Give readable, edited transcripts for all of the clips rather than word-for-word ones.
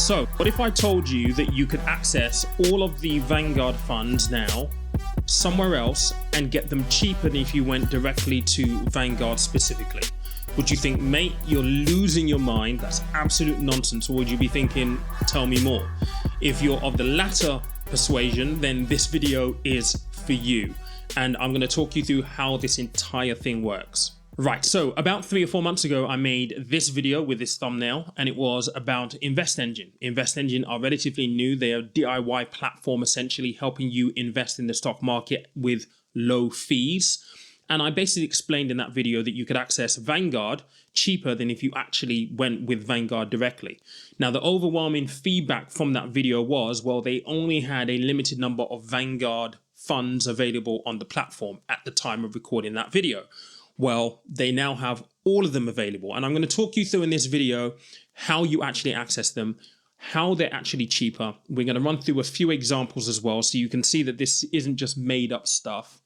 So, what if I told you that you could access all of the Vanguard funds now somewhere else and get them cheaper than if you went directly to Vanguard specifically? Would you think, mate, you're losing your mind, that's absolute nonsense, or would you be thinking, tell me more? If you're of the latter persuasion, then this video is for you. And I'm going to talk you through how this entire thing works. Right, so about 3 or 4 months ago, I made this video with this thumbnail, and it was about InvestEngine. InvestEngine are relatively new. They are a DIY platform, essentially helping you invest in the stock market with low fees. And I basically explained in that video that you could access Vanguard cheaper than if you actually went with Vanguard directly. Now, the overwhelming feedback from that video was, well, they only had a limited number of Vanguard funds available on the platform at the time of recording that video. Well, they now have all of them available. And I'm going to talk you through in this video how you actually access them, how they're actually cheaper. We're going to run through a few examples as well, so you can see that this isn't just made up stuff.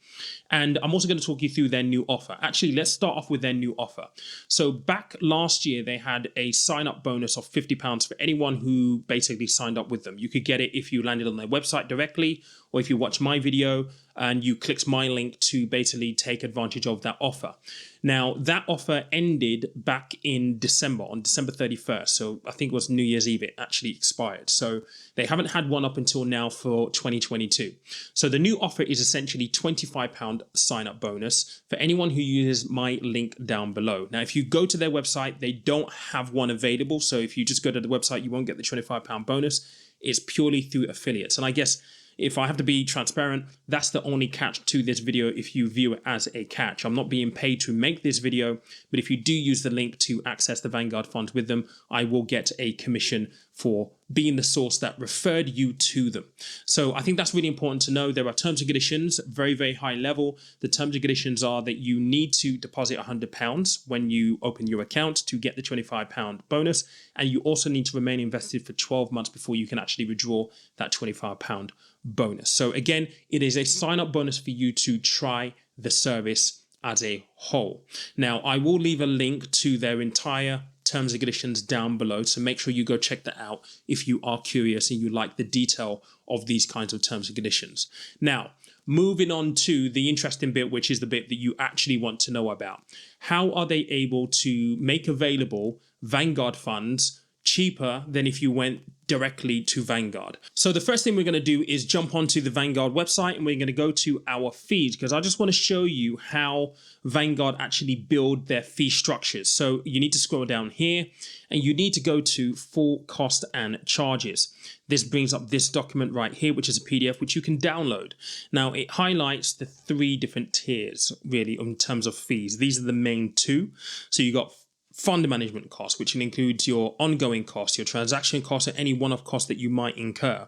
And I'm also going to talk you through their new offer. Actually, let's start off with their new offer. So back last year, they had a sign-up bonus of £50 for anyone who basically signed up with them. You could get it if you landed on their website directly, or if you watch my video and you clicked my link to basically take advantage of that offer. Now, that offer ended back in December, on December 31st. So I think it was New Year's Eve, it actually expired. So they haven't had one up until now for 2022. So the new offer is essentially £25 sign-up bonus for anyone who uses my link down below. Now, if you go to their website, they don't have one available. So if you just go to the website, you won't get the £25 bonus. It's purely through affiliates. And I guess if I have to be transparent, that's the only catch to this video if you view it as a catch. I'm not being paid to make this video, but if you do use the link to access the Vanguard funds with them, I will get a commission for being the source that referred you to them. So I think that's really important to know. There are terms and conditions, very, very high level. The terms and conditions are that you need to deposit £100 when you open your account to get the £25 bonus. And you also need to remain invested for 12 months before you can actually withdraw that £25 bonus. So again, it is a sign-up bonus for you to try the service as a whole. Now, I will leave a link to their entire terms and conditions down below, so make sure you go check that out if you are curious and you like the detail of these kinds of terms and conditions. Now, moving on to the interesting bit, which is the bit that you actually want to know about. How are they able to make available Vanguard funds cheaper than if you went directly to Vanguard? So the first thing we're going to do is jump onto the Vanguard website, and we're going to go to our fees, because I just want to show you how Vanguard actually build their fee structures. So you need to scroll down here and you need to go to full cost and charges. This brings up this document right here, which is a PDF which you can download. Now, it highlights the 3 different tiers really in terms of fees. These are the main 2. So you got fund management costs, which includes your ongoing costs, your transaction costs, and any one-off costs that you might incur.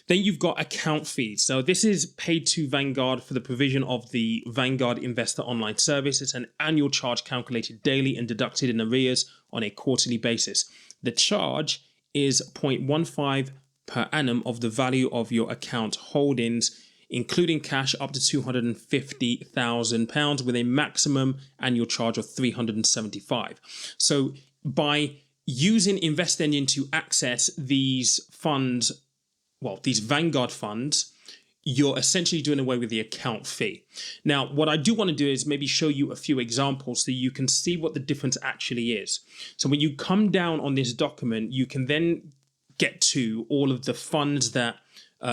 Then you've got account fees. So this is paid to Vanguard for the provision of the Vanguard Investor Online Service. It's an annual charge calculated daily and deducted in arrears on a quarterly basis. The charge is 0.15 per annum of the value of your account holdings, including cash up to £250,000 with a maximum annual charge of $375. So by using InvestEngine to access these funds, well, these Vanguard funds, you're essentially doing away with the account fee. Now, what I do want to do is maybe show you a few examples so you can see what the difference actually is. So when you come down on this document, you can then get to all of the funds that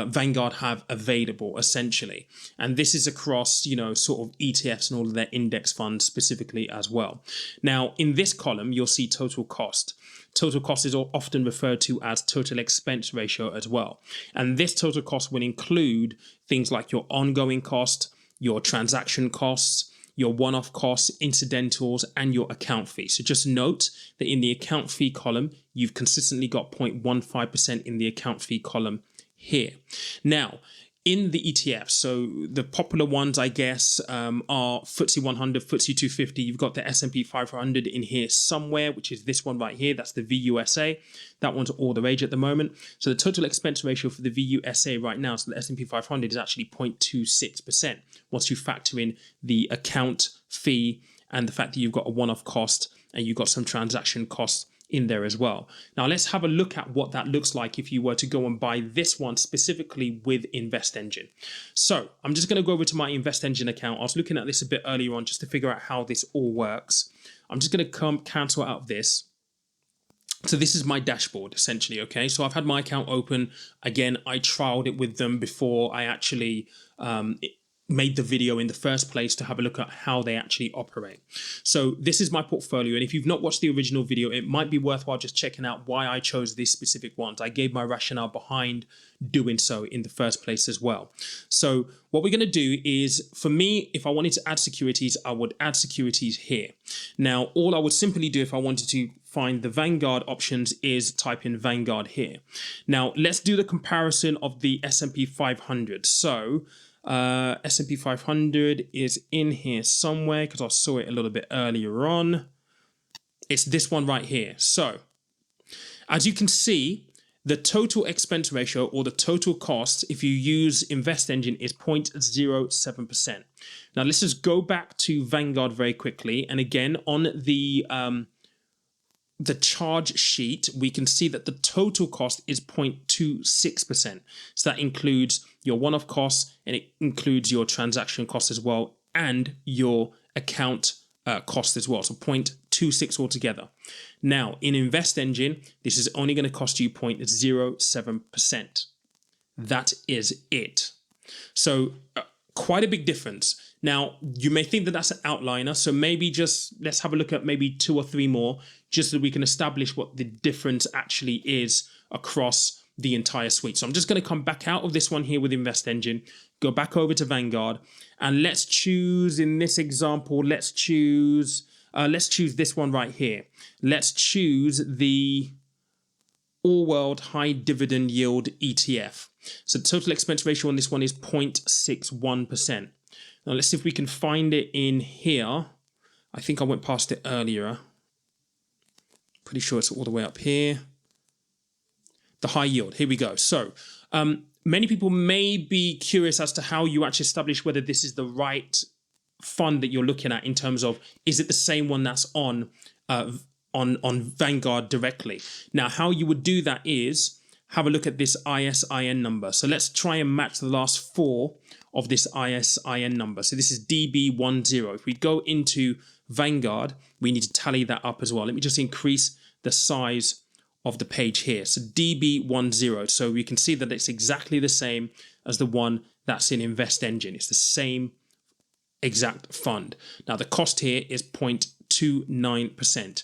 Vanguard have available, essentially. And this is across, sort of ETFs and all of their index funds specifically as well. Now, in this column, you'll see total cost. Total cost is often referred to as total expense ratio as well. And this total cost will include things like your ongoing cost, your transaction costs, your one-off costs, incidentals, and your account fee. So just note that in the account fee column, you've consistently got 0.15% in the account fee column here. Now, in the ETFs, so the popular ones, I guess, are FTSE 100, FTSE 250. You've got the S&P 500 in here somewhere, which is this one right here. That's the VUSA. That one's all the rage at the moment. So the total expense ratio for the VUSA right now, so the S&P 500, is actually 0.26% once you factor in the account fee and the fact that you've got a one-off cost and you've got some transaction costs in there as well. Now let's have a look at what that looks like if you were to go and buy this one specifically with InvestEngine. So I'm just going to go over to my InvestEngine account. I was looking at this a bit earlier on just to figure out how this all works. I'm just going to cancel out of this. So this is my dashboard essentially, okay? So I've had my account open. Again, I trialed it with them before I actually made the video in the first place to have a look at how they actually operate. So this is my portfolio, and if you've not watched the original video, it might be worthwhile just checking out why I chose these specific ones. I gave my rationale behind doing so in the first place as well. So what we're going to do is, for me, if I wanted to add securities, I would add securities here. Now, all I would simply do if I wanted to find the Vanguard options is type in Vanguard here. Now, let's do the comparison of the S&P 500. So S&P 500 is in here somewhere because I saw it a little bit earlier on. It's this one right here. So as you can see, the total expense ratio, or the total cost, if you use InvestEngine, is 0.07%. Now let's just go back to Vanguard very quickly, and again on the charge sheet, we can see that the total cost is 0.26%. So that includes your one-off costs, and it includes your transaction costs as well, and your account cost as well. So 0.26 altogether. Now in InvestEngine, this is only going to cost you 0.07%. That is it. So quite a big difference. Now, you may think that that's an outliner, so maybe just let's have a look at maybe 2 or 3 more, just so we can establish what the difference actually is across the entire suite. So I'm just going to come back out of this one here with InvestEngine, go back over to Vanguard, and let's choose, in this example, let's choose this one right here. Let's choose the All World High Dividend Yield ETF. So the total expense ratio on this one is 0.61%. Now let's see if we can find it in here. I think I went past it earlier. Pretty sure it's all the way up here. The high yield, here we go. So many people may be curious as to how you actually establish whether this is the right fund that you're looking at, in terms of, is it the same one that's on Vanguard directly? Now, how you would do that is have a look at this ISIN number. So let's try and match the last 4 of this ISIN number. So this is DB10. If we go into Vanguard, we need to tally that up as well. Let me just increase the size of the page here. So DB10. So we can see that it's exactly the same as the one that's in InvestEngine. It's the same exact fund. Now the cost here is 0.29%.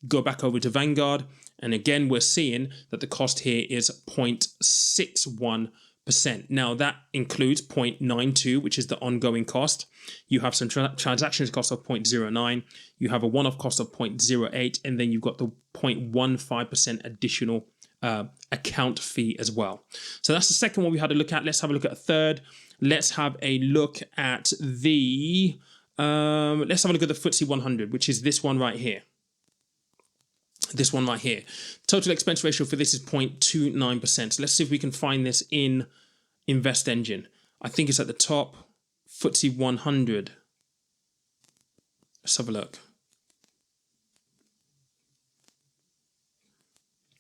Go back over to Vanguard, and again we're seeing that the cost here is 0.61%. Now that includes 0.92, which is the ongoing cost. You have some transactions cost of 0.09. You have a one-off cost of 0.08, and then you've got the 0.15% additional account fee as well. So that's the second one we had a look at. Let's have a look at a third. Let's have a look at the FTSE 100, which is this one right here. This one right here. Total expense ratio for this is 0.29%. So let's see if we can find this in InvestEngine. I think it's at the top. FTSE 100. Let's have a look.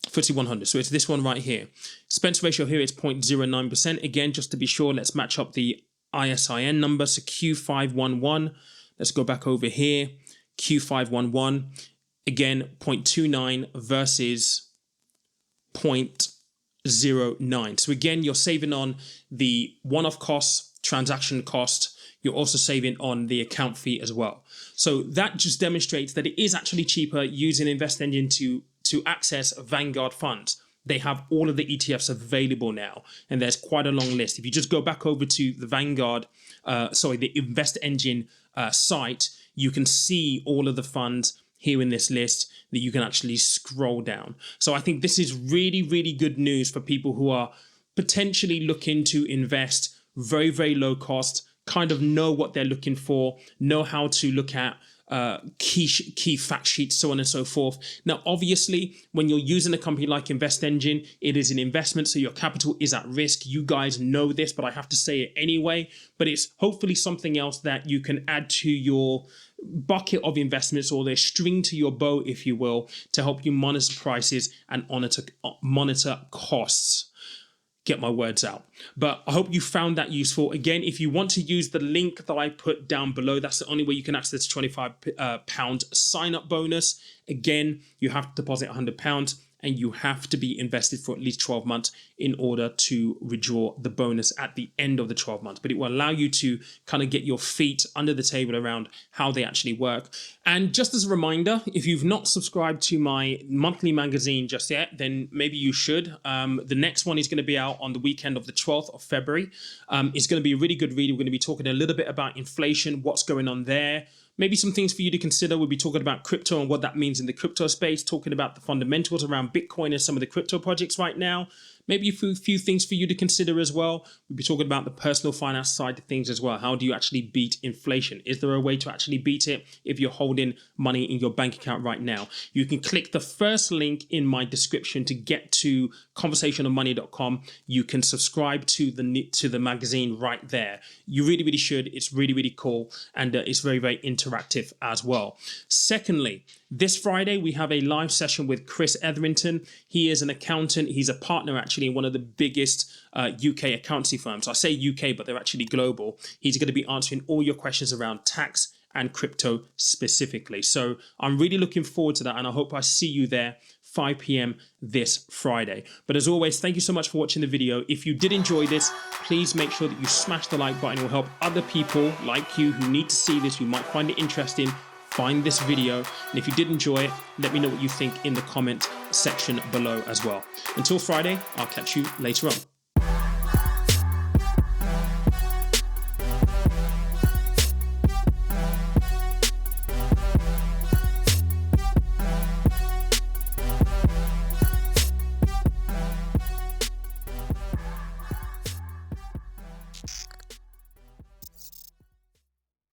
FTSE 100. So it's this one right here. Expense ratio here is 0.09%. Again, just to be sure, let's match up the ISIN number. So Q511. Let's go back over here. Q511. Again, 0.29 versus 0.09. So again, you're saving on the one-off costs, transaction cost. You're also saving on the account fee as well. So that just demonstrates that it is actually cheaper using InvestEngine to access Vanguard funds. They have all of the ETFs available now, and there's quite a long list. If you just go back over to the Vanguard, the InvestEngine site, you can see all of the funds here in this list that you can actually scroll down. So I think this is really, really good news for people who are potentially looking to invest very, very low cost, kind of know what they're looking for, know how to look at key fact sheets, so on and so forth. Now, obviously, when you're using a company like InvestEngine, it is an investment, so your capital is at risk. You guys know this, but I have to say it anyway. But it's hopefully something else that you can add to your bucket of investments, or their string to your bow, if you will, to help you monitor prices and monitor costs. Get my words out. But I hope you found that useful. Again, if you want to use the link that I put down below, that's the only way you can access the £25 sign-up bonus. Again, you have to deposit £100 and you have to be invested for at least 12 months in order to withdraw the bonus at the end of the 12 months. But it will allow you to kind of get your feet under the table around how they actually work. And just as a reminder, if you've not subscribed to my monthly magazine just yet, then maybe you should. The next one is going to be out on the weekend of the 12th of February. It's going to be a really good read. We're going to be talking a little bit about inflation, what's going on there. Maybe some things for you to consider. We'll be talking about crypto and what that means in the crypto space, talking about the fundamentals around Bitcoin and some of the crypto projects right now. Maybe a few things for you to consider as well. We'll be talking about the personal finance side of things as well. How do you actually beat inflation? Is there a way to actually beat it if you're holding money in your bank account right now? You can click the first link in my description to get to conversationofmoney.com. You can subscribe to the magazine right there. You really, really should. It's really, really cool. And it's very, very interactive as well. Secondly, this Friday, we have a live session with Chris Etherington. He is an accountant. He's a partner actually in one of the biggest UK accountancy firms. I say UK, but they're actually global. He's going to be answering all your questions around tax and crypto specifically. So I'm really looking forward to that, and I hope I see you there 5 p.m. this Friday. But as always, thank you so much for watching the video. If you did enjoy this, please make sure that you smash the like button. It will help other people like you who need to see this, who might find it interesting, find this video. And if you did enjoy it, let me know what you think in the comment section below as well. Until Friday, I'll catch you later on.